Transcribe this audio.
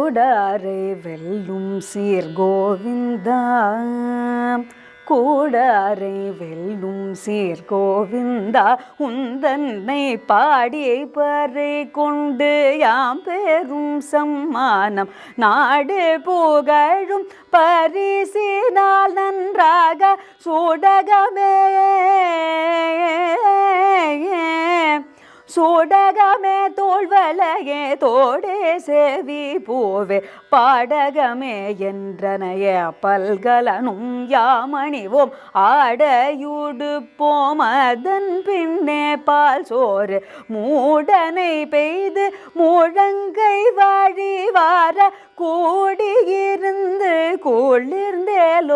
கூடாரை வெல்லும் சீர்கோவிந்தா கூடாரை வெல்லும் சீர்கோவிந்தா உந்தன்னை பாடி பறை கொண்டு யாம் பெரும் சம்மானம் நாடு புகழும் பரிசினால் நன்றாக சூடகமே சூடகமே தோள்வலையே தோடே செவி பூவே பாடகமே என்றனைய பல்கலனும் யாமணிவோம் ஆடையுடுப்போம் அதன் பின்னே பால் சோறு மூடனை பெய்து முழங்கை வாழி வார கூடியிருந்து குளிர்ந்தேலோரெம்பாவா